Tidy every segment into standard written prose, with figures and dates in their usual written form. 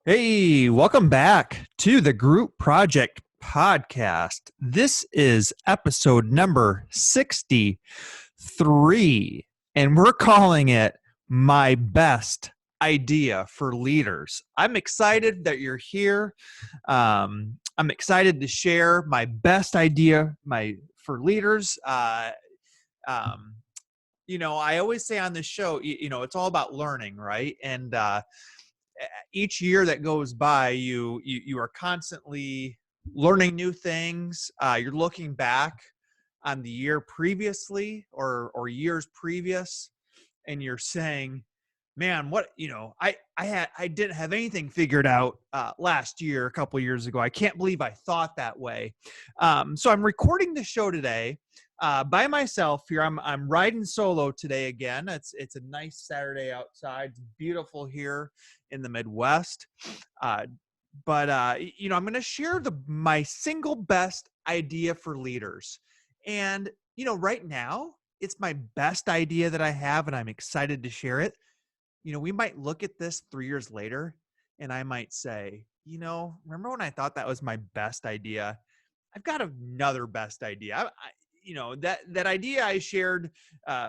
Hey, welcome back to the Group Project Podcast. This is episode number 63, and we're calling it My Best Idea for Leaders. I'm excited that you're here. I'm excited to share my best idea for leaders. Um, I always say on this show, it's all about learning, right? And each year that goes by, you are constantly learning new things. You're looking back on the year previously or years previous, and you're saying, "Man, I didn't have anything figured out last year, a couple years ago. I can't believe I thought that way." So I'm recording the show today by myself here. I'm riding solo today again. It's a nice Saturday outside. It's beautiful here in the Midwest. But I'm going to share my single best idea for leaders. And right now, it's my best idea that I have, and I'm excited to share it. We might look at this 3 years later, and I might say, remember when I thought that was my best idea? I've got another best idea. That idea I shared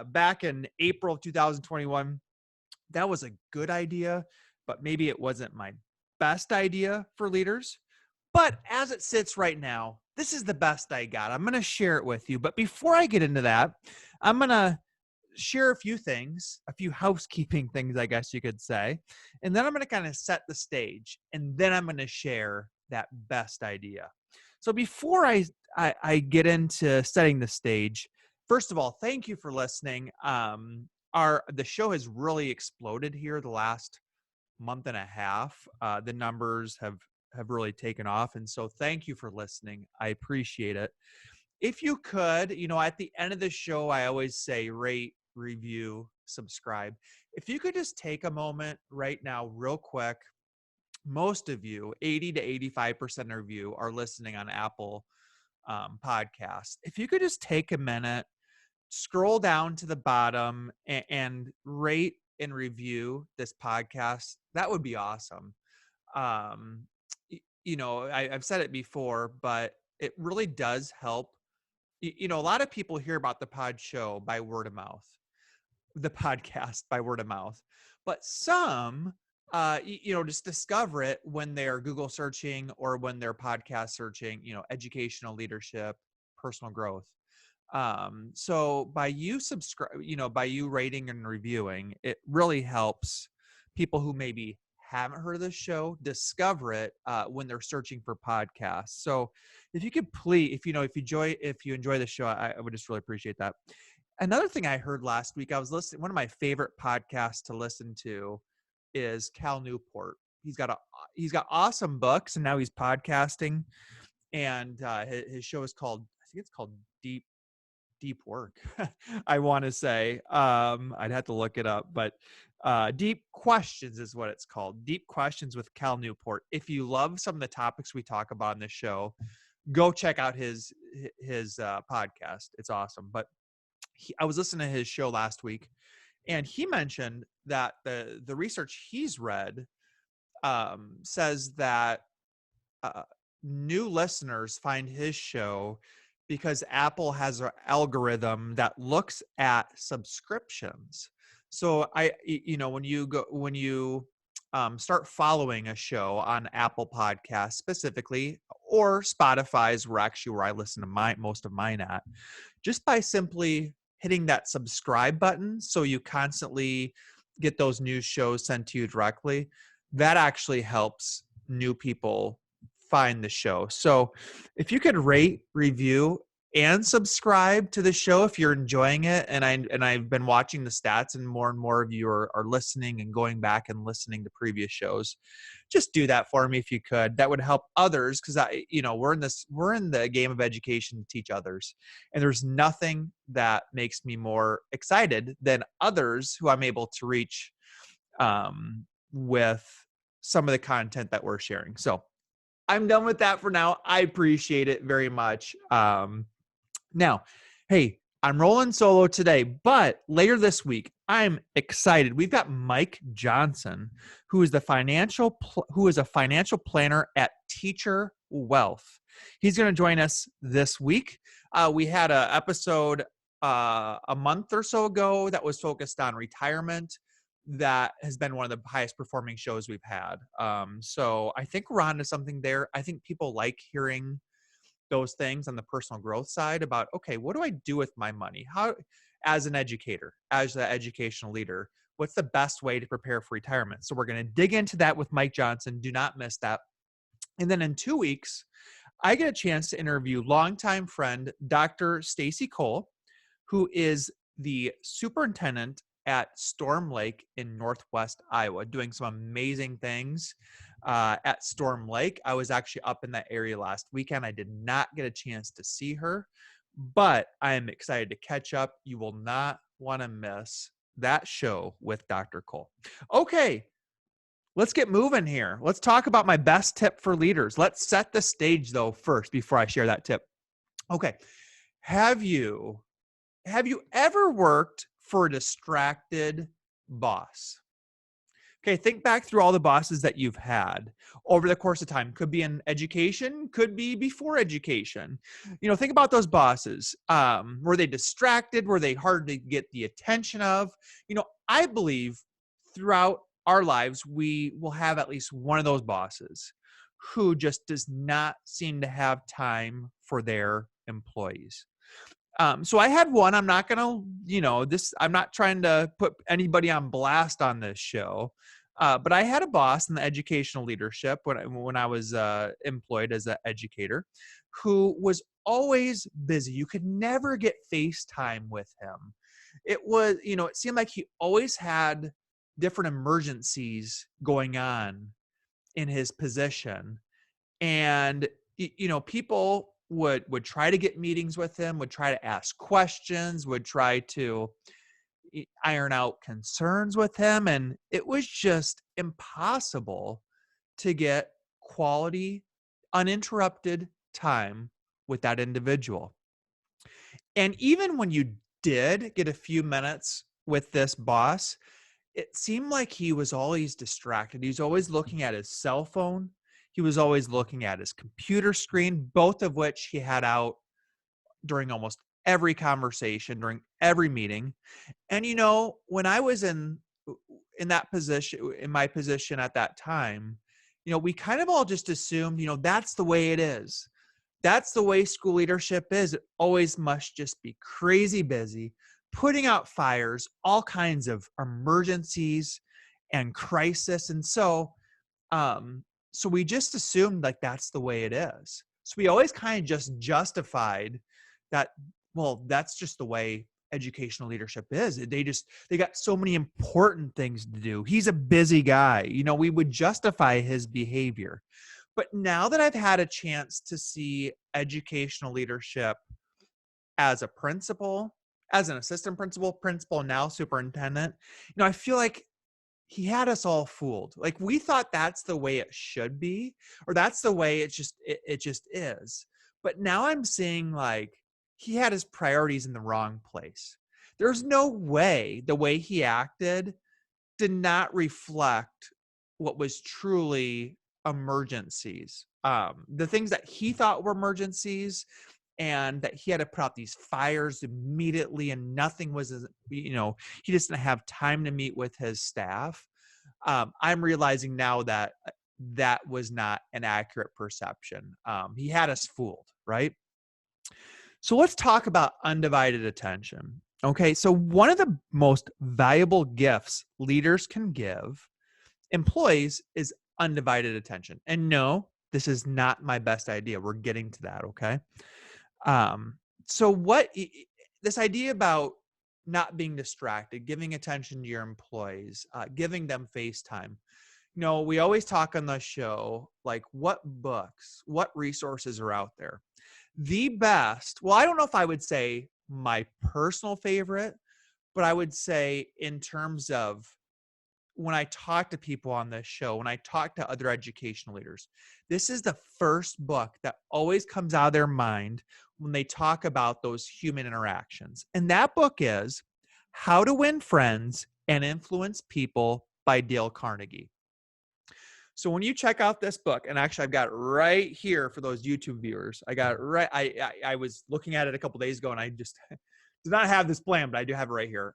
back in April of 2021, that was a good idea, but maybe it wasn't my best idea for leaders. But as it sits right now, this is the best I got. I'm going to share it with you. But before I get into that, I'm going to share a few things, a few housekeeping things, I guess you could say. And then I'm going to kind of set the stage. And then I'm going to share that best idea. So before I get into setting the stage, first of all, thank you for listening. The show has really exploded here the last month and a half. The numbers have really taken off. And so thank you for listening. I appreciate it. If you could, at the end of the show, I always say rate, review, subscribe. If you could just take a moment right now, real quick. Most of you, 80 to 85% of you, are listening on Apple Podcasts. If you could just take a minute, scroll down to the bottom and rate and review this podcast, that would be awesome. I've said it before, but it really does help. A lot of people hear about the pod show by word of mouth, the podcast by word of mouth, but some, just discover it when they're Google searching or when they're podcast searching, educational leadership, personal growth. So by you by you rating and reviewing, it really helps people who maybe haven't heard of this show discover it when they're searching for podcasts. So if you could please, if you enjoy the show, I would just really appreciate that. Another thing I heard last week, I was listening. One of my favorite podcasts to listen to is Cal Newport. He's got awesome books, and now he's podcasting. And his show is called, I think it's called Deep Work. I want to say, I'd have to look it up, but Deep Questions is what it's called. Deep Questions with Cal Newport. If you love some of the topics we talk about in this show, go check out his podcast. It's awesome. But I was listening to his show last week, and he mentioned that the research he's read says that new listeners find his show because Apple has an algorithm that looks at subscriptions. So when you start following a show on Apple Podcasts specifically, or Spotify's where I listen to most of mine at, just by simply hitting that subscribe button, so you constantly get those new shows sent to you directly, that actually helps new people find the show. So if you could rate, review, and subscribe to the show if you're enjoying it, and I've been watching the stats, and more of you are listening and going back and listening to previous shows, just do that for me if you could. That would help others, because we're in the game of education to teach others, and there's nothing that makes me more excited than others who I'm able to reach with some of the content that we're sharing. So I'm done with that for now. I appreciate it very much. Now, hey, I'm rolling solo today, but later this week, I'm excited. We've got Mike Johnson, who is a financial planner at Teacher Wealth. He's going to join us this week. We had an episode a month or so ago that was focused on retirement. That has been one of the highest performing shows we've had. So I think we're on to something there. I think people like hearing those things on the personal growth side about, okay, what do I do with my money? How, as an educator, as an educational leader, what's the best way to prepare for retirement? So we're going to dig into that with Mike Johnson. Do not miss that. And then in 2 weeks, I get a chance to interview longtime friend, Dr. Stacy Cole, who is the superintendent at Storm Lake in Northwest Iowa, doing some amazing things at Storm Lake. I was actually up in that area last weekend. I did not get a chance to see her, but I am excited to catch up. You will not want to miss that show with Dr. Cole. Okay, let's get moving here. Let's talk about my best tip for leaders. Let's set the stage though first before I share that tip. Okay, have you ever worked for a distracted boss? Okay, think back through all the bosses that you've had over the course of time. Could be in education, could be before education. Think about those bosses. Were they distracted? Were they hard to get the attention of? I believe throughout our lives, we will have at least one of those bosses who just does not seem to have time for their employees. So I had one. I'm not gonna, I'm not trying to put anybody on blast on this show, but I had a boss in the educational leadership when I was employed as an educator, who was always busy. You could never get FaceTime with him. It seemed like he always had different emergencies going on in his position, and people would try to get meetings with him, would try to ask questions, would try to iron out concerns with him. And it was just impossible to get quality, uninterrupted time with that individual. And even when you did get a few minutes with this boss, it seemed like he was always distracted. He was always looking at his cell phone. He was always looking at his computer screen, both of which he had out during almost every conversation, during every meeting. And when I was in that position, in my position at that time, we kind of all just assumed, that's the way it is. That's the way school leadership is. It always must just be crazy busy, putting out fires, all kinds of emergencies and crisis. And so we just assumed like that's the way it is. So we always kind of just justified that, well, that's just the way educational leadership is. They got so many important things to do. He's a busy guy. We would justify his behavior. But now that I've had a chance to see educational leadership as a principal, as an assistant principal, now superintendent, I feel like he had us all fooled. Like we thought that's the way it should be, or that's the way it just is. But now I'm seeing like he had his priorities in the wrong place. There's no way the way he acted did not reflect what was truly emergencies. The things that he thought were emergencies, and that he had to put out these fires immediately, and nothing was, he just didn't have time to meet with his staff. I'm realizing now that that was not an accurate perception. He had us fooled, right? So let's talk about undivided attention. Okay, so one of the most valuable gifts leaders can give employees is undivided attention. And no, this is not my best idea. We're getting to that, okay? So this idea about not being distracted, giving attention to your employees, giving them FaceTime. We always talk on the show, like what books, what resources are out there. The best, well, I don't know if I would say my personal favorite, but I would say in terms of when I talk to people on this show, when I talk to other educational leaders, this is the first book that always comes out of their mind when they talk about those human interactions. And that book is How to Win Friends and Influence People by Dale Carnegie. So when you check out this book, and actually I've got it right here for those YouTube viewers. I got it right. I was looking at it a couple days ago, and I just did not have this plan, but I do have it right here.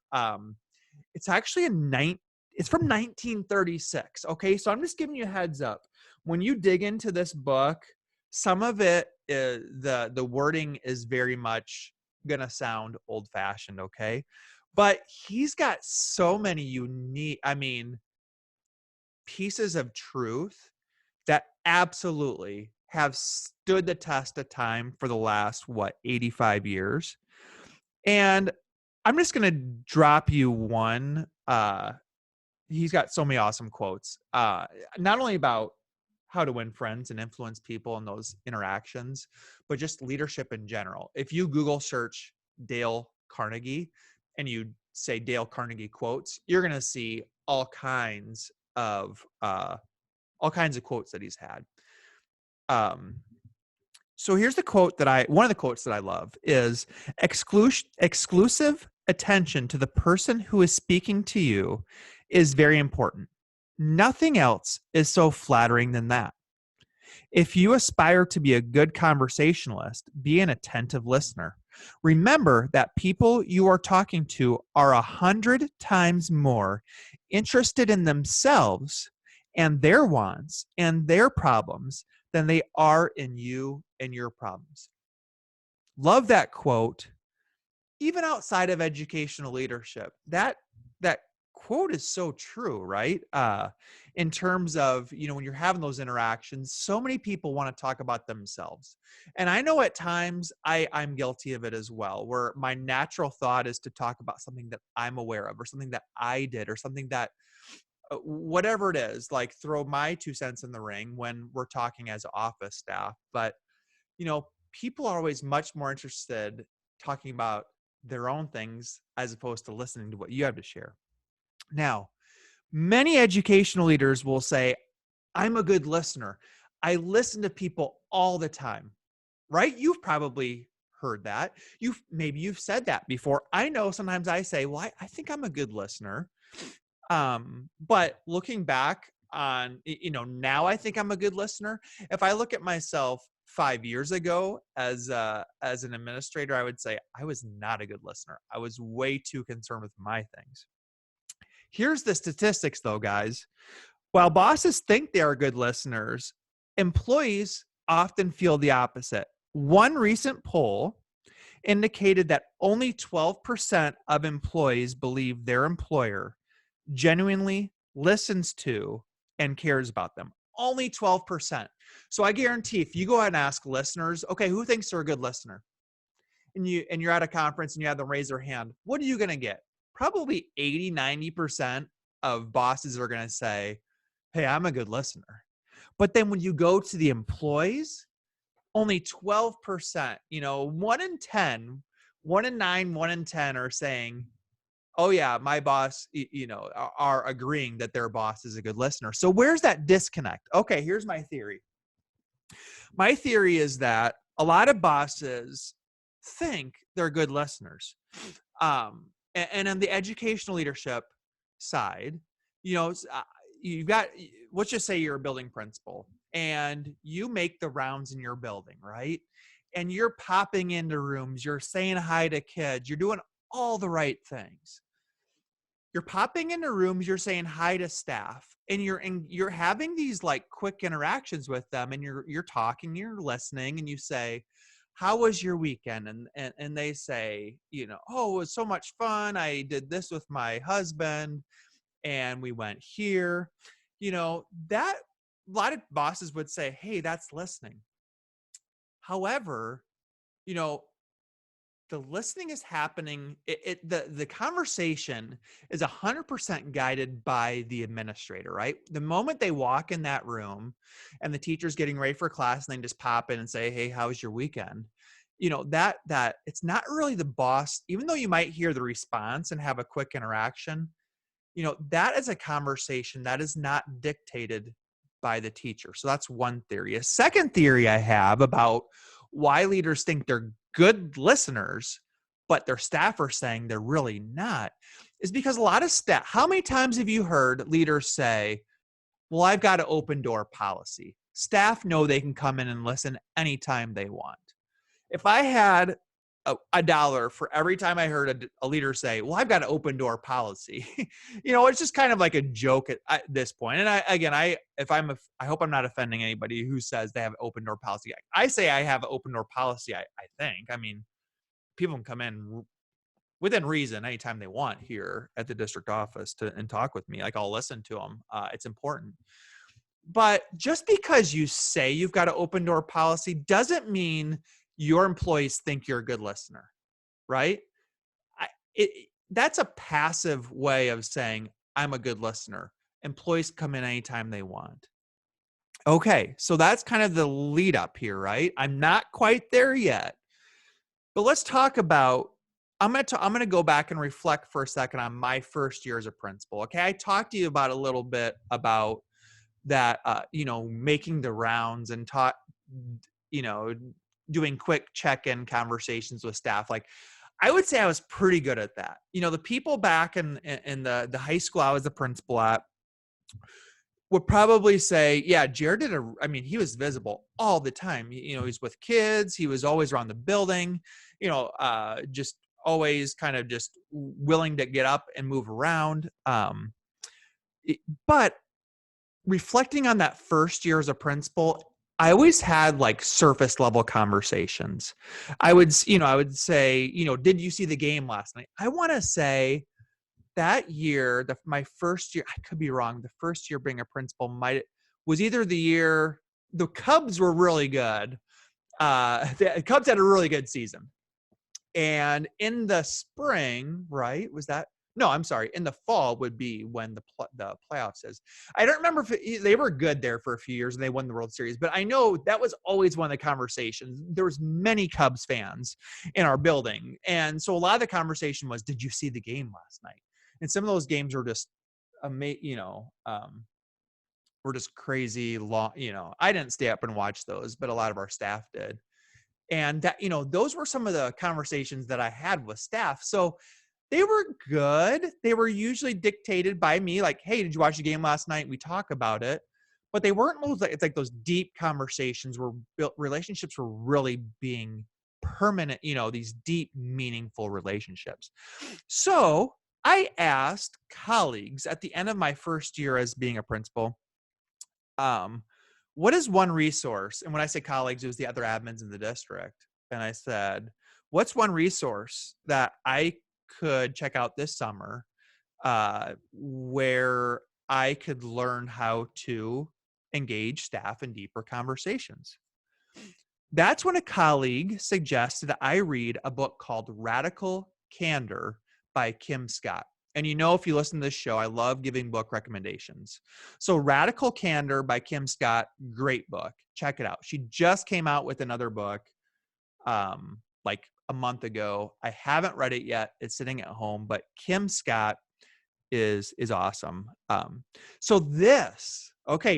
It's actually it's from 1936. Okay, so I'm just giving you a heads up. When you dig into this book, some of it the wording is very much gonna sound old fashioned. Okay, but he's got so many unique. Pieces of truth that absolutely have stood the test of time for the last 85 years. And I'm just going to drop you one. He's got so many awesome quotes, not only about how to win friends and influence people in those interactions, but just leadership in general. If you Google search Dale Carnegie and you say Dale Carnegie quotes, you're going to see all kinds of quotes that he's had. So here's the quote one of the quotes that I love is exclusive attention to the person who is speaking to you is very important. Nothing else is so flattering than that. If you aspire to be a good conversationalist, be an attentive listener. Remember that people you are talking to are 100 times more interested in themselves and their wants and their problems than they are in you and your problems. Love that quote. Even outside of educational leadership, that quote is so true, right? In terms of, when you're having those interactions, so many people want to talk about themselves. And I know at times I'm guilty of it as well, where my natural thought is to talk about something that I'm aware of or something that I did or something that whatever it is, like throw my 2 cents in the ring when we're talking as office staff. But, people are always much more interested talking about their own things as opposed to listening to what you have to share. Now, many educational leaders will say, I'm a good listener. I listen to people all the time, right? You've probably heard that. Maybe you've said that before. I know sometimes I say, well, I think I'm a good listener. But looking back on, now I think I'm a good listener. If I look at myself 5 years ago as an administrator, I would say I was not a good listener. I was way too concerned with my things. Here's the statistics though, guys. While bosses think they are good listeners, employees often feel the opposite. One recent poll indicated that only 12% of employees believe their employer genuinely listens to and cares about them. Only 12%. So I guarantee if you go ahead and ask listeners, okay, who thinks they're a good listener? And you're at a conference and you have them raise their hand, what are you going to get? Probably 80, 90% of bosses are going to say, hey, I'm a good listener. But then when you go to the employees, only 12%, 1 in 10, 1 in 9, 1 in 10 are saying, oh yeah, my boss, are agreeing that their boss is a good listener. So where's that disconnect? Okay, here's my theory. My theory is that a lot of bosses think they're good listeners. And on the educational leadership side, you've got, let's just say you're a building principal and you make the rounds in your building, right? And you're popping into rooms, you're saying hi to kids, you're doing all the right things. You're popping into rooms, you're saying hi to staff, and you're having these like quick interactions with them, and you're talking, you're listening, and you say, how was your weekend? And they say, oh, it was so much fun. I did this with my husband and we went here. That a lot of bosses would say, hey, that's listening. However, the listening is happening. The conversation is 100% guided by the administrator, right? The moment they walk in that room and the teacher's getting ready for class and they just pop in and say, hey, how was your weekend? That it's not really the boss, even though you might hear the response and have a quick interaction, that is a conversation that is not dictated by the teacher. So that's one theory. A second theory I have about why leaders think they're good listeners but their staff are saying they're really not, is because a lot of staff, how many times have you heard leaders say, well, I've got an open door policy. Staff know they can come in and listen anytime they want. If I had a dollar for every time I heard a leader say, well, I've got an open door policy, it's just kind of like a joke at this point. And I hope I'm not offending anybody who says they have an open door policy. I say I have an open door policy. I think, people can come in within reason anytime they want here at the district office and talk with me. Like, I'll listen to them. It's important. But just because you say you've got an open door policy doesn't mean your employees think you're a good listener, right? That's a passive way of saying I'm a good listener. Employees come in anytime they want. Okay, so that's kind of the lead up here, right? I'm not quite there yet. But let's talk about, I'm going to go back and reflect for a second on my first year as a principal. Okay, I talked to you about a little bit about that, making the rounds and doing quick check-in conversations with staff. Like, I would say I was pretty good at that. The people back in the high school I was the principal at would probably say, yeah, Jared he was visible all the time. He's with kids. He was always around the building, just always kind of just willing to get up and move around. But reflecting on that first year as a principal, I always had like surface level conversations. I would say, did you see the game last night? I want to say that year, my first year, I could be wrong. The first year being a principal was either the year the Cubs were really good. The Cubs had a really good season. And in the spring, right? No, I'm sorry. In the fall would be when the playoffs is. I don't remember if they were good there for a few years and they won the World Series, but I know that was always one of the conversations. There was many Cubs fans in our building. And so a lot of the conversation was, did you see the game last night? And some of those games were just, were just crazy long. I didn't stay up and watch those, but a lot of our staff did. And that, those were some of the conversations that I had with staff. So they were good. They were usually dictated by me, like, hey, did you watch the game last night? We talk about it. But they weren't it's like those deep conversations where relationships were really being permanent, these deep, meaningful relationships. So I asked colleagues at the end of my first year as being a principal, what is one resource? And when I say colleagues, it was the other admins in the district. And I said, what's one resource that I could check out this summer where I could learn how to engage staff in deeper conversations? That's when a colleague suggested I read a book called Radical Candor by Kim Scott. And if you listen to this show, I love giving book recommendations. So Radical Candor by Kim Scott, great book. Check it out. She just came out with another book like a month ago. I haven't read it yet. It's sitting at home, but Kim Scott is awesome.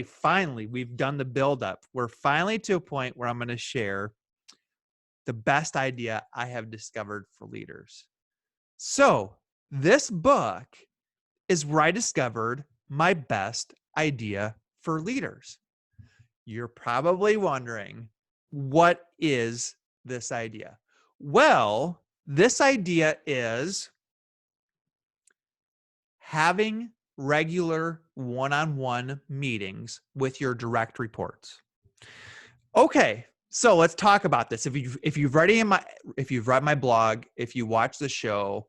Finally, we've done the buildup. We're finally to a point where I'm going to share the best idea I have discovered for leaders. So this book is where I discovered my best idea for leaders. You're probably wondering, what is this idea? Well, this idea is having regular one-on-one meetings with your direct reports. Okay, so let's talk about this. If you've read my blog, if you watch the show,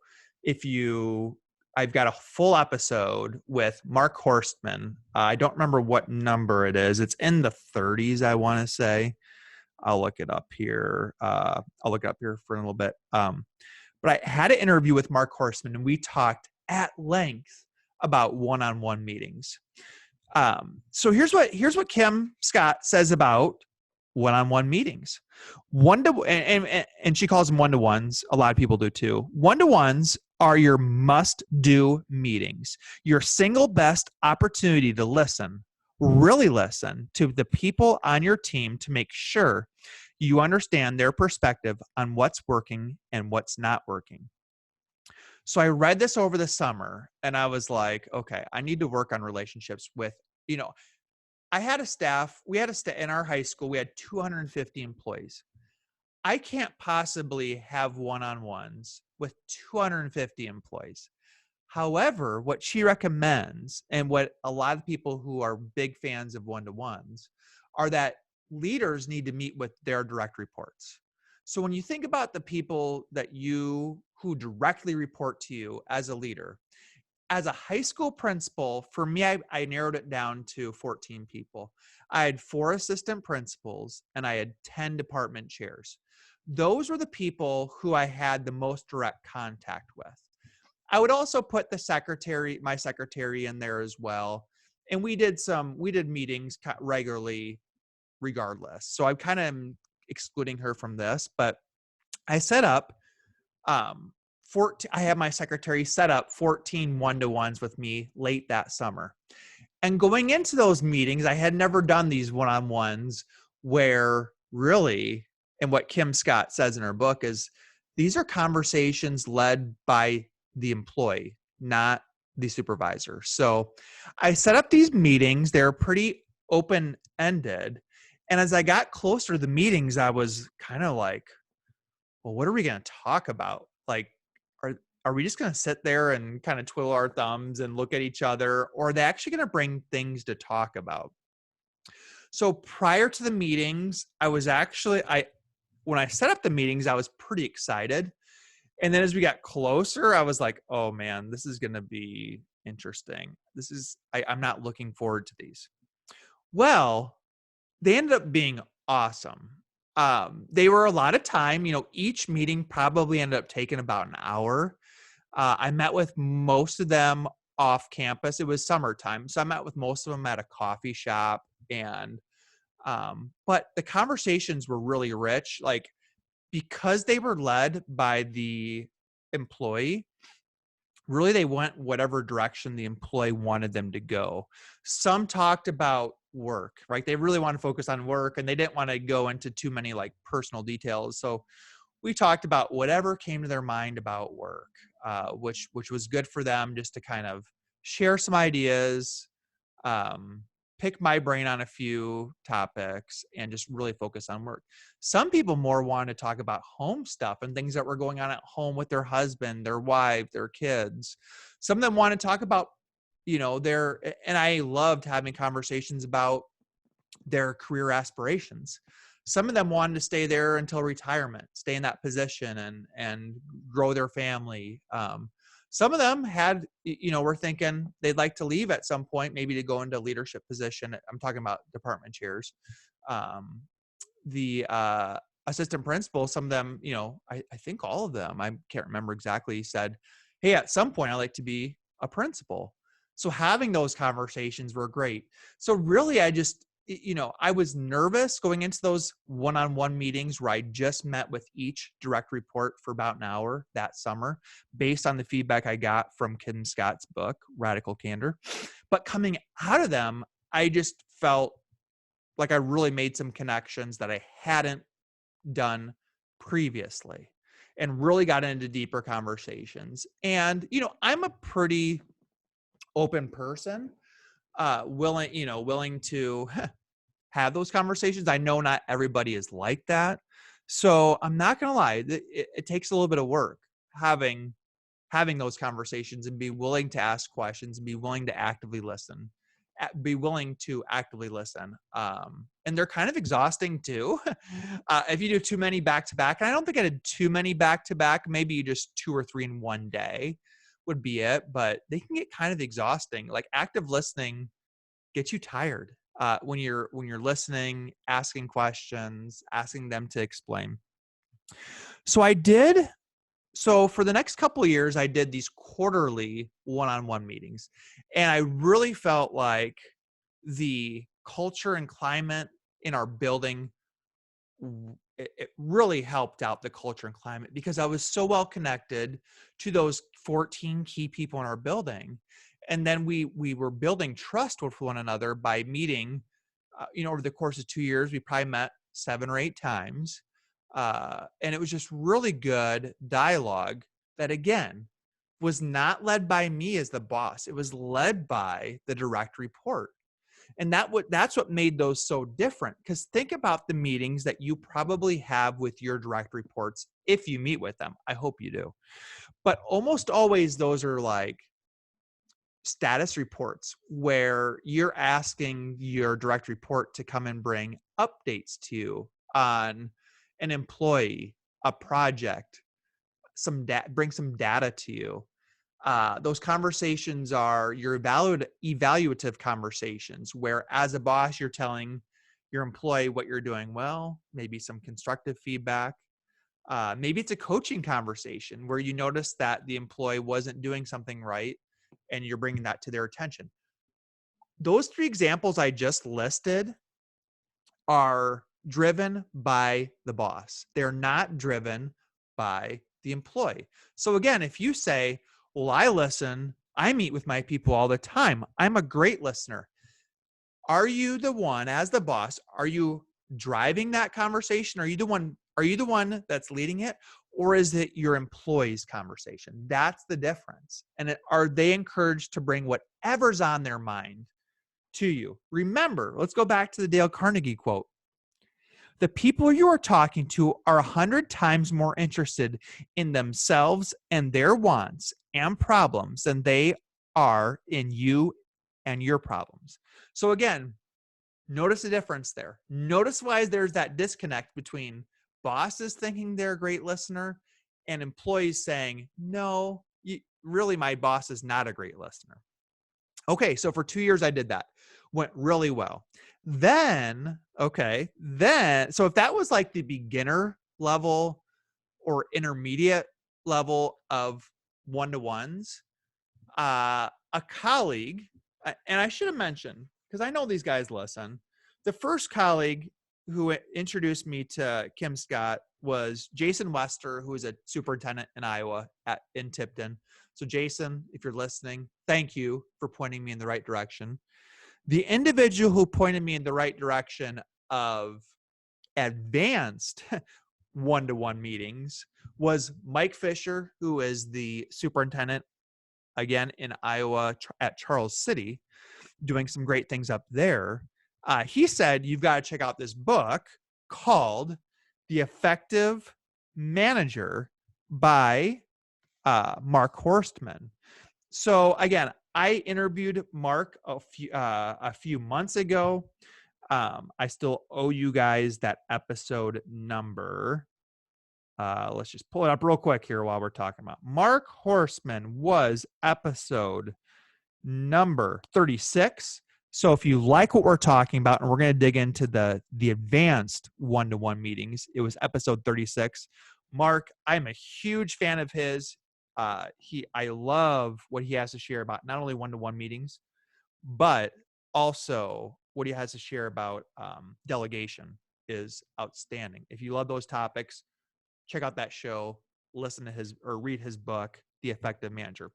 I've got a full episode with Mark Horstman. I don't remember what number it is. It's in the 30s, I want to say. I'll look it up here. For a little bit. But I had an interview with Mark Horstman, and we talked at length about one-on-one meetings. So here's what Kim Scott says about one-on-one meetings. And she calls them one-to-ones. A lot of people do too. One-to-ones are your must-do meetings. Your single best opportunity to really listen to the people on your team to make sure You understand their perspective on what's working and what's not working. So I read this over the summer and I was like, okay, I need to work on relationships with, you know, I had a staff, we had a staff in our high school, we had 250 employees. I can't possibly have one-on-ones with 250 employees. However, what she recommends, and what a lot of people who are big fans of one-to-ones, are that leaders need to meet with their direct reports. So when you think about the people who directly report to you as a leader, as a high school principal, for me, I narrowed it down to 14 people. I had 4 assistant principals and I had 10 department chairs. Those were the people who I had the most direct contact with. I would also put my secretary in there as well. And we did meetings regularly regardless. So I'm kind of excluding her from this, but I set up, 14, I had my secretary set up 14 one-to-ones with me late that summer. And going into those meetings, I had never done these one-on-ones where really, and what Kim Scott says in her book is, these are conversations led by the employee, not the supervisor. So I set up these meetings. They're pretty open-ended. And as I got closer to the meetings, I was kind of like, well, what are we going to talk about? Like, are we just going to sit there and kind of twiddle our thumbs and look at each other? Or are they actually going to bring things to talk about? So prior to the meetings, when I set up the meetings, I was pretty excited. And then as we got closer, I was like, oh man, this is going to be interesting. I'm not looking forward to these. Well, they ended up being awesome. They were a lot of time, each meeting probably ended up taking about an hour. I met with most of them off campus. It was summertime, so I met with most of them at a coffee shop. And but the conversations were really rich, like, because they were led by the employee. Really, they went whatever direction the employee wanted them to go. Some talked about work, right? They really want to focus on work, and they didn't want to go into too many like personal details. So we talked about whatever came to their mind about work, which was good for them, just to kind of share some ideas, um, pick my brain on a few topics, and just really focus on work. Some people more wanted to talk about home stuff and things that were going on at home with their husband, their wife, their kids. Some of them want to talk about, and I loved having conversations about their career aspirations. Some of them wanted to stay there until retirement, stay in that position and grow their family. Some of them were thinking they'd like to leave at some point, maybe to go into a leadership position. I'm talking about department chairs. The assistant principal, some of them, I think all of them, I can't remember exactly, said, hey, at some point I'd like to be a principal. So having those conversations were great. So really, I was nervous going into those one-on-one meetings where I just met with each direct report for about an hour that summer, based on the feedback I got from Kim Scott's book, Radical Candor. But coming out of them, I just felt like I really made some connections that I hadn't done previously, and really got into deeper conversations. And, I'm a pretty open person, willing to have those conversations. I know not everybody is like that. So I'm not going to lie. It takes a little bit of work having those conversations, and be willing to ask questions, and be willing to actively listen. And they're kind of exhausting too. If you do too many back to back, and I don't think I did too many back to back, maybe just 2 or 3 in one day would be it, but they can get kind of exhausting. Like, active listening gets you tired when you're listening, asking questions, asking them to explain. So for the next couple of years, I did these quarterly one-on-one meetings, and I really felt like the culture and climate in our building, it really helped out the culture and climate, because I was so well connected to those 14 key people in our building. And then we were building trust with one another by meeting, over the course of 2 years. We probably met 7 or 8 times. And it was just really good dialogue that, again, was not led by me as the boss. It was led by the direct report. And that's what made those so different. Because think about the meetings that you probably have with your direct reports if you meet with them. I hope you do. But almost always those are like status reports where you're asking your direct report to come and bring updates to you on an employee, a project, bring some data to you. Those conversations are your evaluative conversations, where as a boss, you're telling your employee what you're doing well, maybe some constructive feedback. Maybe it's a coaching conversation where you notice that the employee wasn't doing something right and you're bringing that to their attention. Those 3 examples I just listed are driven by the boss. They're not driven by the employee. So again, if you say, well, I listen, I meet with my people all the time, I'm a great listener. Are you the one, as the boss, are you driving that conversation? Are you the one that's leading it? Or is it your employee's conversation? That's the difference. And are they encouraged to bring whatever's on their mind to you? Remember, let's go back to the Dale Carnegie quote. The people you are talking to are 100 times more interested in themselves and their wants and problems than they are in you and your problems. So again, notice the difference there. Notice why there's that disconnect between bosses thinking they're a great listener and employees saying, no, really, my boss is not a great listener. Okay, so for 2 years I did that. Went really well. Then, so if that was like the beginner level or intermediate level of one-to-ones, a colleague, and I should have mentioned, because I know these guys listen, the first colleague who introduced me to Kim Scott was Jason Wester, who is a superintendent in Iowa in Tipton. So Jason, if you're listening, thank you for pointing me in the right direction. The individual who pointed me in the right direction of advanced one-to-one meetings was Mike Fisher, who is the superintendent, again, in Iowa at Charles City, doing some great things up there. He said, you've got to check out this book called The Effective Manager by Mark Horstman. So again, I interviewed Mark a few months ago. I still owe you guys that episode number. Let's just pull it up real quick here while we're talking about. Mark Horstman was episode number 36. So if you like what we're talking about, and we're going to dig into the advanced one-to-one meetings, it was episode 36. Mark, I'm a huge fan of his. I love what he has to share about not only one-to-one meetings, but also what he has to share about delegation is outstanding. If you love those topics, check out that show, listen to read his book, The Effective Manager.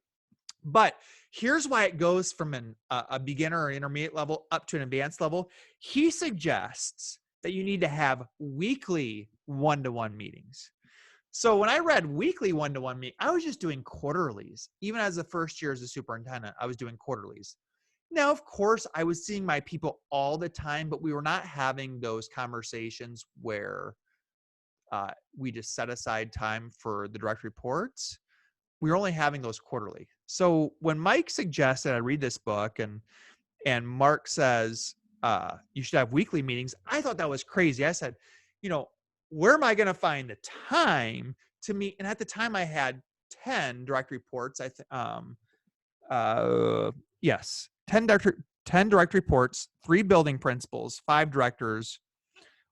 But here's why it goes from a beginner or intermediate level up to an advanced level. He suggests that you need to have weekly one-to-one meetings. So when I read weekly one-to-one meeting, I was just doing quarterlies. Even as the first year as a superintendent, I was doing quarterlies. Now, of course, I was seeing my people all the time, but we were not having those conversations where we just set aside time for the direct reports. We were only having those quarterly. So when Mike suggested I read this book and Mark says you should have weekly meetings, I thought that was crazy. I said, where am I going to find the time to meet? And at the time I had 10 direct reports. 10 direct reports, 3 building principals, 5 directors,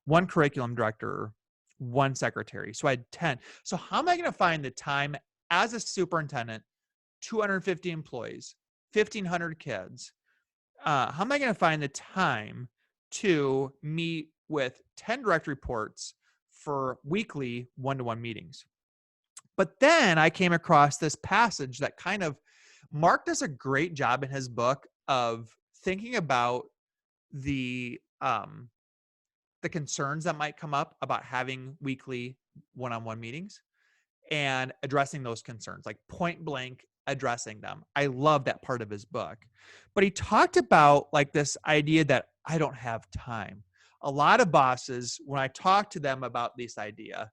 1 curriculum director, 1 secretary. So I had 10. So how am I going to find the time as a superintendent, 250 employees, 1,500 kids? How am I going to find the time to meet with 10 direct reports for weekly one-to-one meetings? But then I came across this passage that Mark does a great job in his book of thinking about the the concerns that might come up about having weekly one-on-one meetings and addressing those concerns, like point blank addressing them. I love that part of his book. But he talked about like this idea that I don't have time. A lot of bosses, when I talk to them about this idea,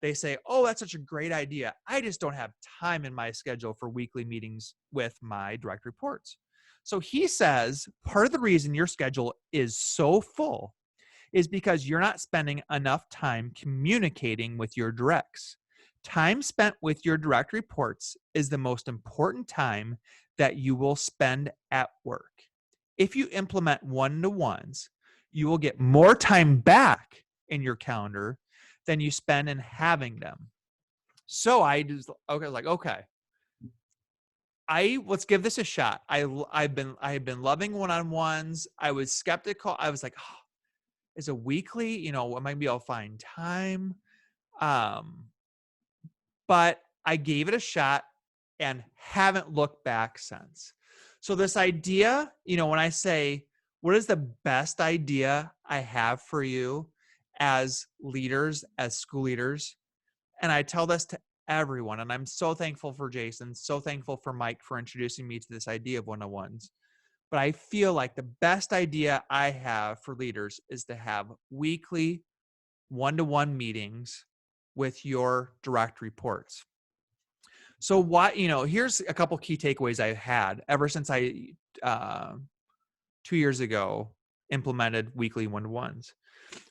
they say, oh, that's such a great idea. I just don't have time in my schedule for weekly meetings with my direct reports. So he says part of the reason your schedule is so full is because you're not spending enough time communicating with your directs. Time spent with your direct reports is the most important time that you will spend at work. If you implement one-to-ones, you will get more time back in your calendar than you spend in having them. So I was like, okay, let's give this a shot. I've been loving one-on-ones. I was skeptical. I was like, oh, is a weekly, I might be able to find time. But I gave it a shot and haven't looked back since. So this idea, when I say, what is the best idea I have for you as leaders, as school leaders? And I tell this to everyone. And I'm so thankful for Jason, so thankful for Mike for introducing me to this idea of one-on-ones. But I feel like the best idea I have for leaders is to have weekly one-to-one meetings with your direct reports. So here's a couple key takeaways I've had ever since I 2 years ago implemented weekly one-to-ones.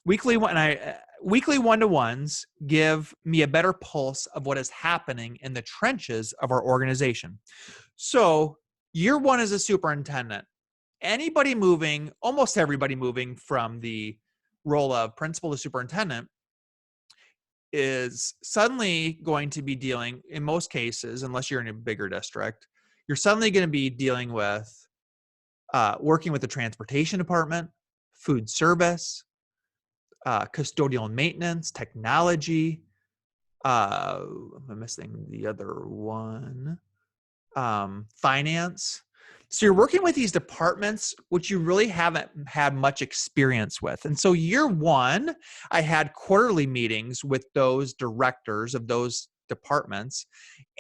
Weekly one-to-ones give me a better pulse of what is happening in the trenches of our organization. So year one as a superintendent, almost everybody moving from the role of principal to superintendent is suddenly going to be dealing, in most cases, unless you're in a bigger district, you're suddenly going to be dealing with working with the transportation department, food service, custodial maintenance, technology. I'm missing the other one. Finance. So you're working with these departments, which you really haven't had much experience with. And so year one, I had quarterly meetings with those directors of those departments.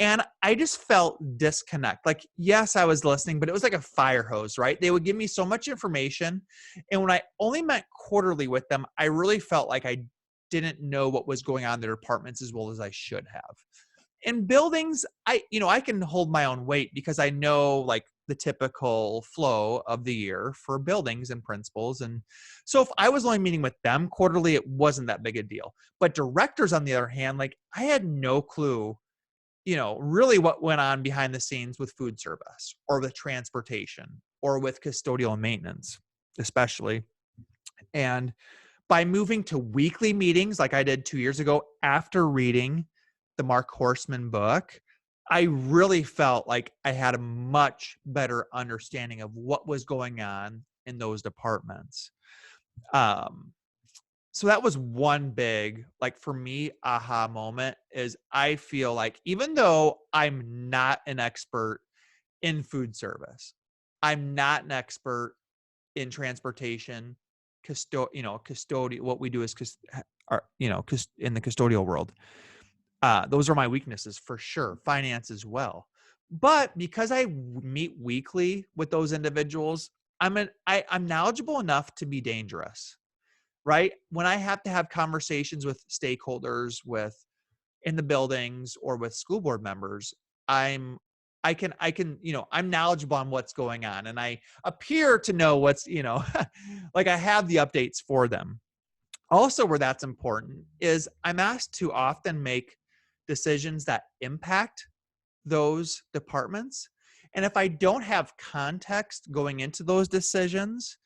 And I just felt disconnect. Like, yes, I was listening, but it was like a fire hose, right? They would give me so much information. And when I only met quarterly with them, I really felt like I didn't know what was going on in their departments as well as I should have. In buildings, I can hold my own weight because I know like the typical flow of the year for buildings and principals. And so if I was only meeting with them quarterly, it wasn't that big a deal. But directors, on the other hand, like I had no clue, really what went on behind the scenes with food service or with transportation or with custodial maintenance, especially. And by moving to weekly meetings like I did 2 years ago after reading the Mark Horstman book, I really felt like I had a much better understanding of what was going on in those departments. So that was one big, like for me, aha moment is I feel like even though I'm not an expert in food service, I'm not an expert in transportation, custodial, what we do is, in the custodial world. Those are my weaknesses for sure. Finance as well. But because I meet weekly with those individuals, I'm knowledgeable enough to be dangerous, right? When I have to have conversations with stakeholders, in the buildings or with school board members, I'm knowledgeable on what's going on, and I appear to know what's, like I have the updates for them. Also, where that's important is I'm asked to often make decisions that impact those departments. And if I don't have context going into those decisions,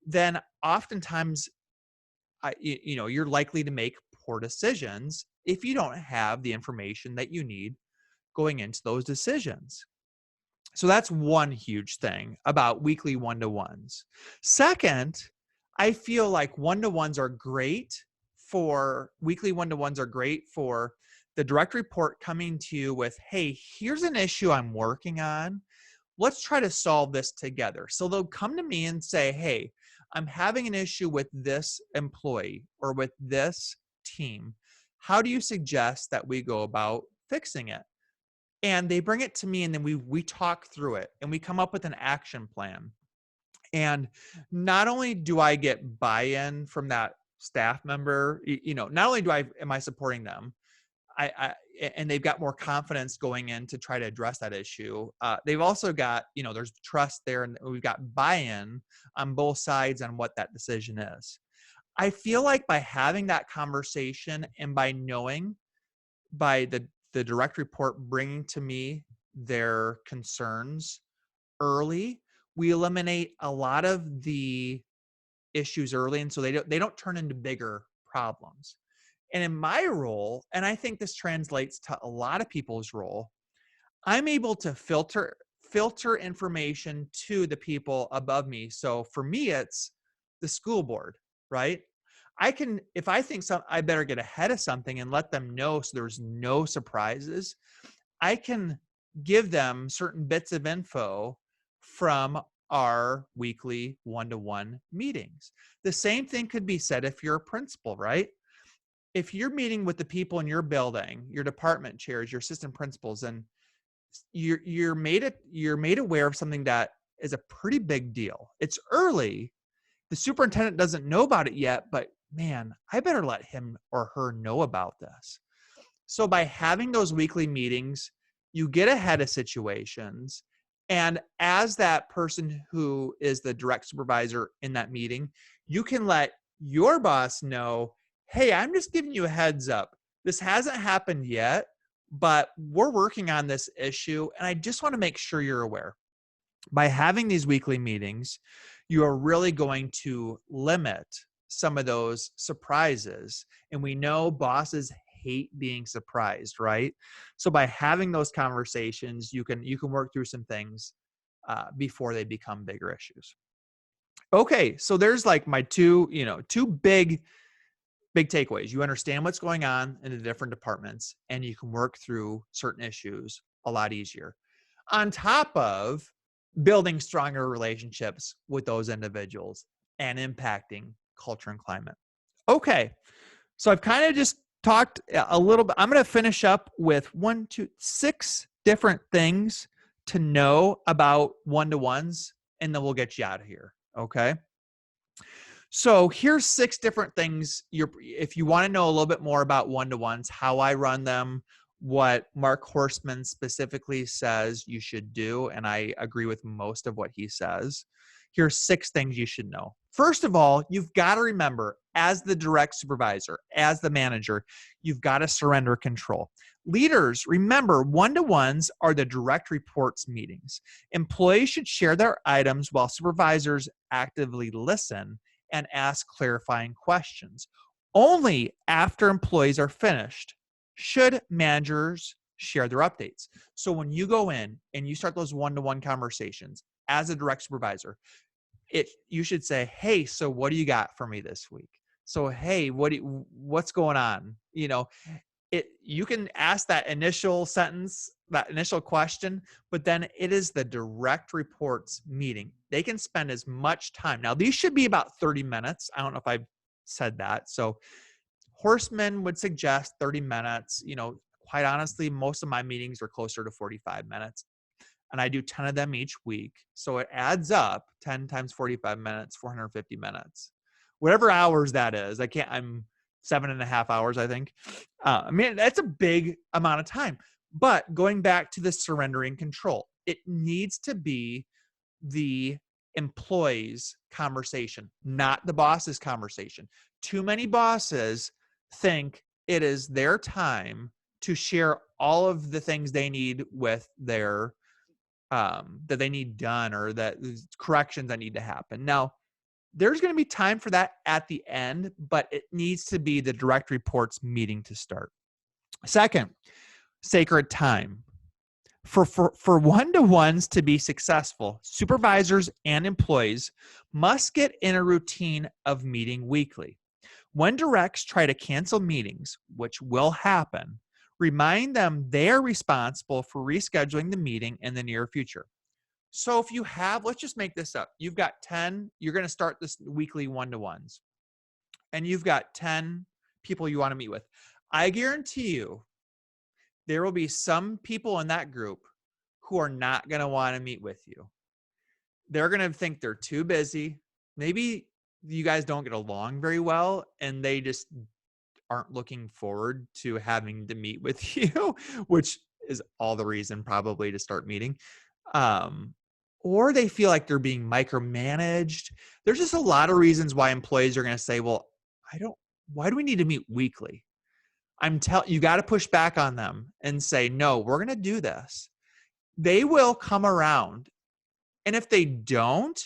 then oftentimes you're likely to make poor decisions if you don't have the information that you need going into those decisions. So that's one huge thing about weekly one-to-ones. Second, I feel like weekly one-to-ones are great for the direct report coming to you with, hey, here's an issue I'm working on. Let's try to solve this together. So they'll come to me and say, hey, I'm having an issue with this employee or with this team. How do you suggest that we go about fixing it? And they bring it to me, and then we talk through it, and we come up with an action plan. And not only do I get buy-in from that staff member, not only am I supporting them, I and they've got more confidence going in to try to address that issue. They've also got, there's trust there, and we've got buy-in on both sides on what that decision is. I feel like by having that conversation and by knowing, by the direct report bringing to me their concerns early, we eliminate a lot of the issues early, and so they don't turn into bigger problems. And in my role, and I think this translates to a lot of people's role, I'm able to filter information to the people above me. So for me, it's the school board, right? I can, if I think I better get ahead of something and let them know so there's no surprises, I can give them certain bits of info from our weekly one-to-one meetings. The same thing could be said if you're a principal, right? If you're meeting with the people in your building, your department chairs, your assistant principals, and you're made aware of something that is a pretty big deal. It's early. The superintendent doesn't know about it yet, but man, I better let him or her know about this. So by having those weekly meetings, you get ahead of situations. And as that person who is the direct supervisor in that meeting, you can let your boss know, hey, I'm just giving you a heads up. This hasn't happened yet, but we're working on this issue, and I just want to make sure you're aware. By having these weekly meetings, you are really going to limit some of those surprises. And we know bosses hate being surprised, right? So by having those conversations, you can work through some things before they become bigger issues. Okay, so there's like my two big takeaways. You understand what's going on in the different departments, and you can work through certain issues a lot easier. On top of building stronger relationships with those individuals and impacting culture and climate. Okay, so I've kind of just talked a little bit. I'm going to finish up with 6 different things to know about one-to-ones, and then we'll get you out of here. Okay. So here's 6 different things. If you want to know a little bit more about one-to-ones, how I run them, what Mark Horstman specifically says you should do, and I agree with most of what he says. Here's 6 things you should know. First of all, you've got to remember, as the direct supervisor, as the manager, you've got to surrender control. Leaders, remember, one-to-ones are the direct reports meetings. Employees should share their items while supervisors actively listen and ask clarifying questions. Only after employees are finished should managers share their updates. So when you go in and you start those one-to-one conversations as a direct supervisor, you should say, hey, so what do you got for me this week? So, hey, what's going on? You can ask that initial sentence, that initial question, but then it is the direct reports meeting. They can spend as much time. Now, these should be about 30 minutes. I don't know if I've said that. So Horstman would suggest 30 minutes. Quite honestly, most of my meetings are closer to 45 minutes. And I do 10 of them each week. So it adds up. 10 times 45 minutes, 450 minutes. Whatever hours that is. I'm 7.5 hours, I think. That's a big amount of time. But going back to the surrendering control, it needs to be the employee's conversation, not the boss's conversation. Too many bosses think it is their time to share all of the things they need with their that they need done, or that corrections that need to happen. Now, there's going to be time for that at the end, but it needs to be the direct reports meeting to start. Second, sacred time. For one-to-ones to be successful, supervisors and employees must get in a routine of meeting weekly. When directs try to cancel meetings, which will happen, remind them they are responsible for rescheduling the meeting in the near future. So if you have, let's just make this up. You've got 10, you're going to start this weekly one-to-ones, and you've got 10 people you want to meet with. I guarantee you there will be some people in that group who are not going to want to meet with you. They're going to think they're too busy. Maybe you guys don't get along very well, and they just aren't looking forward to having to meet with you, which is all the reason probably to start meeting. Or they feel like they're being micromanaged. There's just a lot of reasons why employees are going to say, well, why do we need to meet weekly? You got to push back on them and say, no, we're going to do this. They will come around. And if they don't,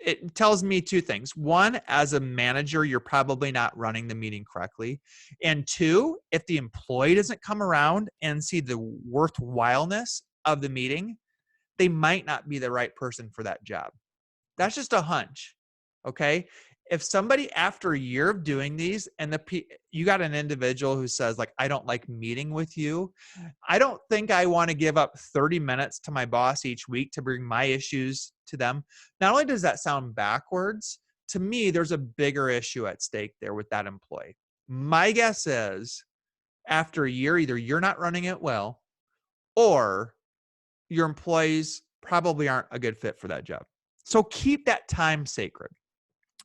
it tells me two things. One, as a manager, you're probably not running the meeting correctly. And two, if the employee doesn't come around and see the worthwhileness of the meeting, they might not be the right person for that job. That's just a hunch. Okay. If somebody after a year of doing these and you got an individual who says like, I don't like meeting with you. I don't think I want to give up 30 minutes to my boss each week to bring my issues to them. Not only does that sound backwards, to me, there's a bigger issue at stake there with that employee. My guess is after a year, either you're not running it well or your employees probably aren't a good fit for that job. So keep that time sacred.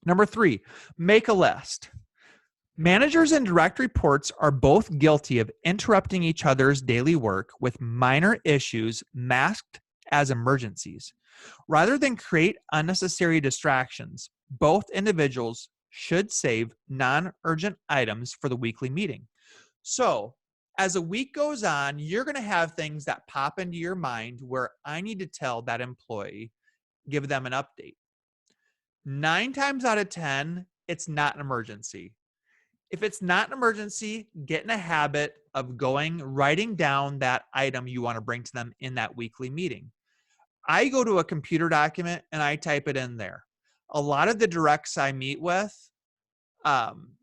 Number 3, make a list. Managers and direct reports are both guilty of interrupting each other's daily work with minor issues masked as emergencies. Rather than create unnecessary distractions, both individuals should save non-urgent items for the weekly meeting. So, as a week goes on, you're going to have things that pop into your mind where I need to tell that employee, give them an update. 9 times out of 10, it's not an emergency. If it's not an emergency, get in a habit of writing down that item you want to bring to them in that weekly meeting. I go to a computer document and I type it in there. A lot of the directs I meet with,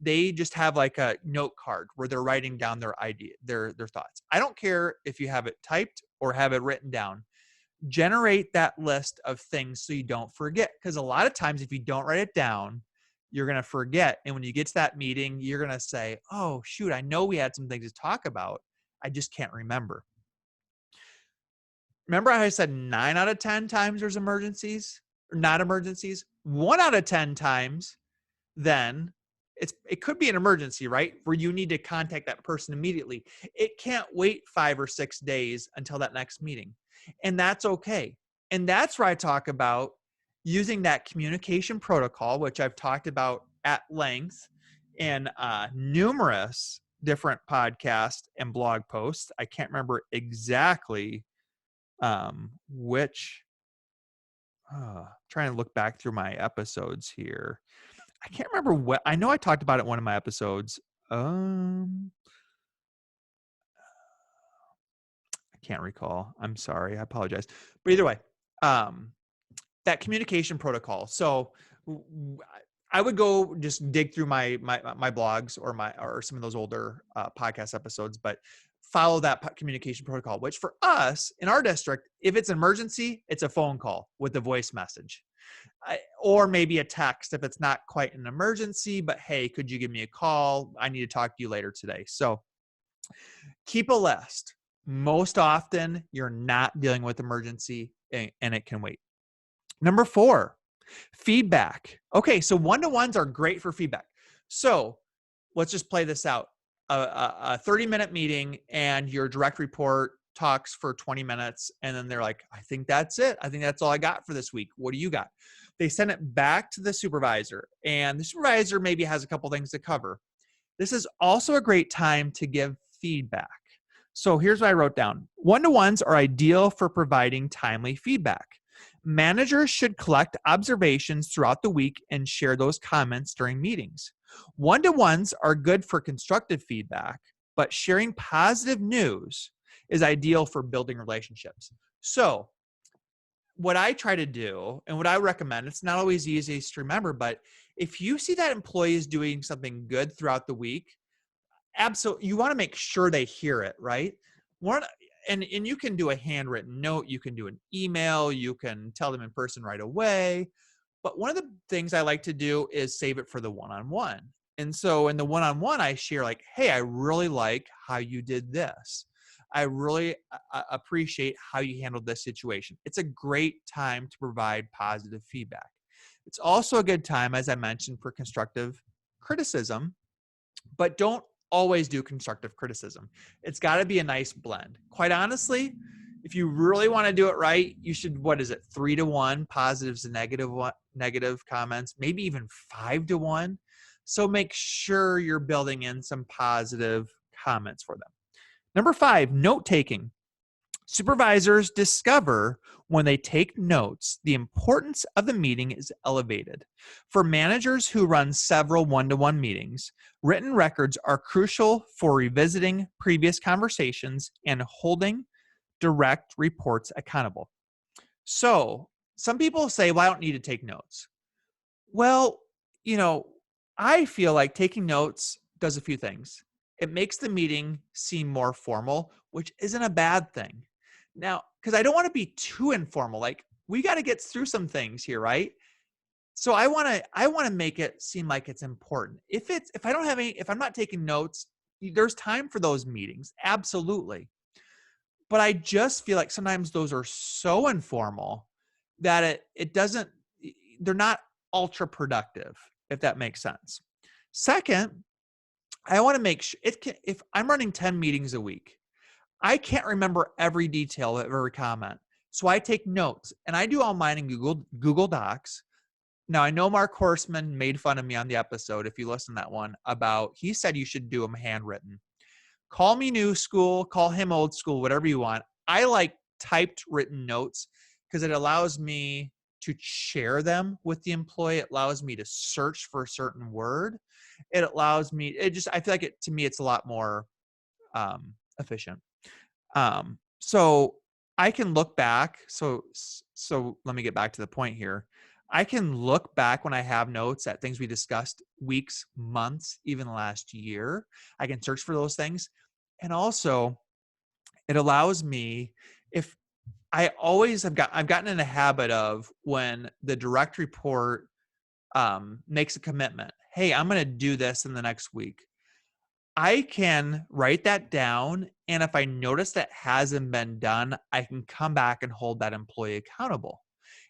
they just have like a note card where they're writing down their idea, their thoughts. I don't care if you have it typed or have it written down. Generate that list of things so you don't forget. Because a lot of times if you don't write it down, you're going to forget. And when you get to that meeting, you're going to say, oh, shoot, I know we had some things to talk about. I just can't remember. Remember how I said 9 out of 10 times there's emergencies or not emergencies? 1 out of 10 times, then it could be an emergency, right? Where you need to contact that person immediately. It can't wait 5 or 6 days until that next meeting. And that's okay. And that's where I talk about using that communication protocol, which I've talked about at length in numerous different podcasts and blog posts. I can't remember exactly which. Trying to look back through my episodes here. I can't remember what. I know I talked about it in one of my episodes. I can't recall. I'm sorry. I apologize. But either way, that communication protocol. So I would go just dig through my blogs or some of those older podcast episodes, but follow that communication protocol, which for us in our district, if it's an emergency, it's a phone call with a voice message. Or maybe a text if it's not quite an emergency, but hey, could you give me a call? I need to talk to you later today. So keep a list. Most often, you're not dealing with emergency and it can wait. Number 4, feedback. Okay, so one-to-ones are great for feedback. So let's just play this out. A 30-minute meeting and your direct report talks for 20 minutes and then they're like, I think that's it. I think that's all I got for this week. What do you got? They send it back to the supervisor and the supervisor maybe has a couple things to cover. This is also a great time to give feedback. So here's what I wrote down. One-to-ones are ideal for providing timely feedback. Managers should collect observations throughout the week and share those comments during meetings. One-to-ones are good for constructive feedback, but sharing positive news is ideal for building relationships. So what I try to do and what I recommend, it's not always the easiest to remember, but if you see that employee is doing something good throughout the week, absolutely, you want to make sure they hear it, right? and you can do a handwritten note, you can do an email, you can tell them in person right away. But one of the things I like to do is save it for the one-on-one. And so in the one-on-one, I share like, hey, I really like how you did this. I really appreciate how you handled this situation. It's a great time to provide positive feedback. It's also a good time, as I mentioned, for constructive criticism, but don't always do constructive criticism. It's got to be a nice blend. Quite honestly, if you really want to do it right, you should, 3-to-1 positives and negative comments, maybe even 5-to-1. So make sure you're building in some positive comments for them. Number 5, note taking. Supervisors discover when they take notes, the importance of the meeting is elevated. For managers who run several one-to-one meetings, written records are crucial for revisiting previous conversations and holding direct reports accountable. So, some people say, well, I don't need to take notes. Well, I feel like taking notes does a few things. It makes the meeting seem more formal, which isn't a bad thing. Now, because I don't want to be too informal, like we got to get through some things here, right? So I want to make it seem like it's important. If I'm not taking notes, there's time for those meetings, absolutely. But I just feel like sometimes those are so informal that they're not ultra productive, if that makes sense. Second, I want to make sure if I'm running 10 meetings a week, I can't remember every detail of every comment. So I take notes, and I do all mine in Google Docs. Now, I know Mark Horstman made fun of me on the episode, if you listen to that one, he said you should do them handwritten. Call me new school, call him old school, whatever you want. I like typed written notes because it allows me to share them with the employee. It allows me to search for a certain word. I feel like to me, it's a lot more efficient. So I can look back. So let me get back to the point here. I can look back when I have notes at things we discussed weeks, months, even last year. I can search for those things. And also it allows me, if I've gotten in a habit of when the direct report makes a commitment, hey, I'm going to do this in the next week. I can write that down, and if I notice that hasn't been done, I can come back and hold that employee accountable.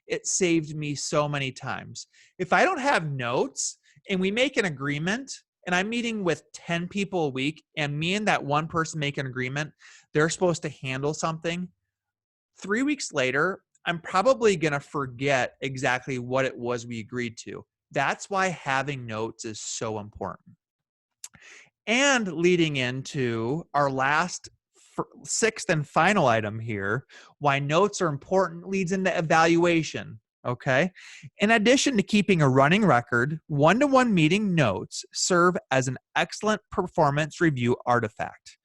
It saved me so many times. If I don't have notes and we make an agreement, and I'm meeting with 10 people a week, and me and that one person make an agreement, they're supposed to handle something, 3 weeks later, I'm probably going to forget exactly what it was we agreed to. That's why having notes is so important. And leading into our sixth and final item here, why notes are important, leads into evaluation. Okay. In addition to keeping a running record, one-to-one meeting notes serve as an excellent performance review artifact.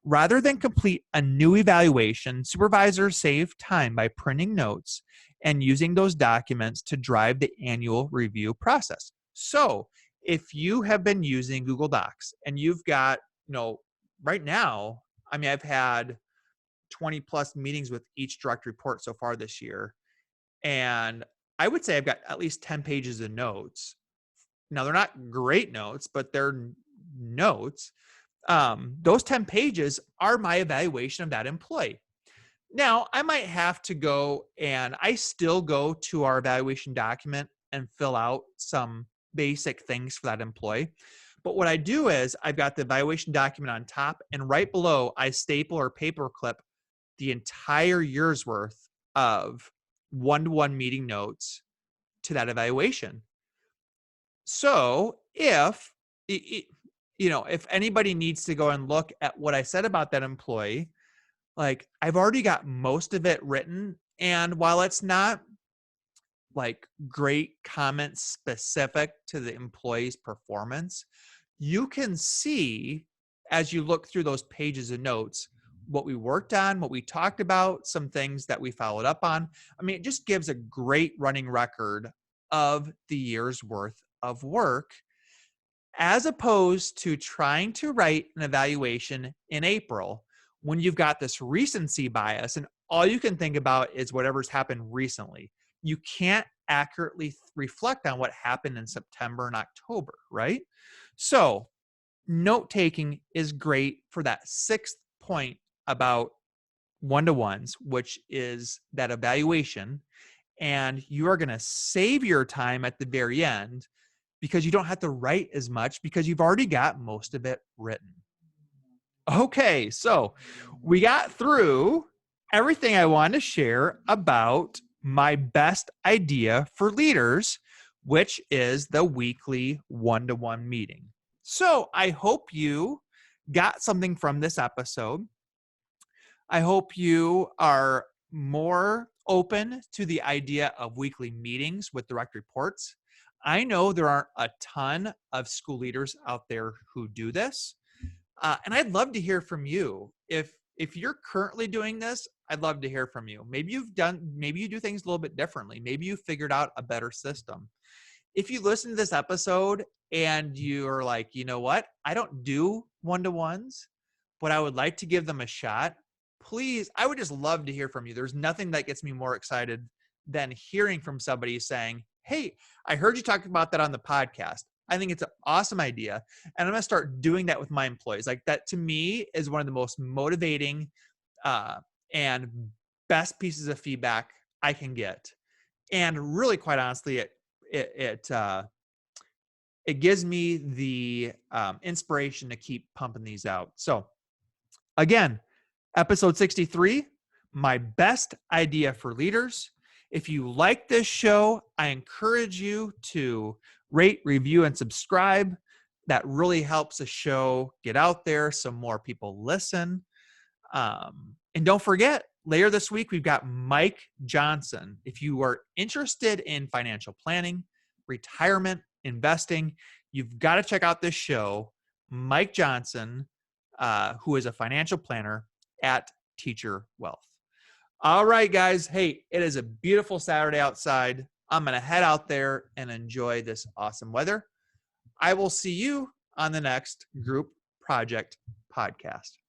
Rather than complete a new evaluation, supervisors save time by printing notes and using those documents to drive the annual review process. So, if you have been using Google Docs and you've got, right now, I've had 20 plus meetings with each direct report so far this year. And I would say I've got at least 10 pages of notes. Now, they're not great notes, but they're notes. Those 10 pages are my evaluation of that employee. Now, I might have to go, and I still go to our evaluation document and fill out some basic things for that employee. But what I do is I've got the evaluation document on top, and right below I staple or paperclip the entire year's worth of one-to-one meeting notes to that evaluation. So if anybody needs to go and look at what I said about that employee, like I've already got most of it written. And while it's not like great comments specific to the employee's performance, you can see as you look through those pages of notes what we worked on, what we talked about, some things that we followed up on. It just gives a great running record of the year's worth of work, as opposed to trying to write an evaluation in April when you've got this recency bias and all you can think about is whatever's happened recently. You can't accurately reflect on what happened in September and October, right? So note taking is great for that sixth point about one-to-ones, which is that evaluation. And you are going to save your time at the very end because you don't have to write as much because you've already got most of it written. Okay, so we got through everything I wanted to share about my best idea for leaders, which is the weekly one-to-one meeting. So I hope you got something from this episode. I hope you are more open to the idea of weekly meetings with direct reports. I know there aren't a ton of school leaders out there who do this. And I'd love to hear from you. If you're currently doing this, I'd love to hear from you. Maybe you do things a little bit differently. Maybe you figured out a better system. If you listen to this episode and you're like, you know what? I don't do one-to-ones, but I would like to give them a shot. Please, I would just love to hear from you. There's nothing that gets me more excited than hearing from somebody saying, hey, I heard you talk about that on the podcast. I think it's an awesome idea. And I'm going to start doing that with my employees. Like that to me is one of the most motivating and best pieces of feedback I can get. And really, quite honestly, it gives me the inspiration to keep pumping these out. So again, episode 63, my best idea for leaders. If you like this show, I encourage you to rate, review, and subscribe. That really helps the show get out there so more people listen. And don't forget, later this week, we've got Mike Johnson. If you are interested in financial planning, retirement, investing, you've got to check out this show. Mike Johnson, who is a financial planner at Teacher Wealth. All right, guys. Hey, it is a beautiful Saturday outside. I'm going to head out there and enjoy this awesome weather. I will see you on the next group project podcast.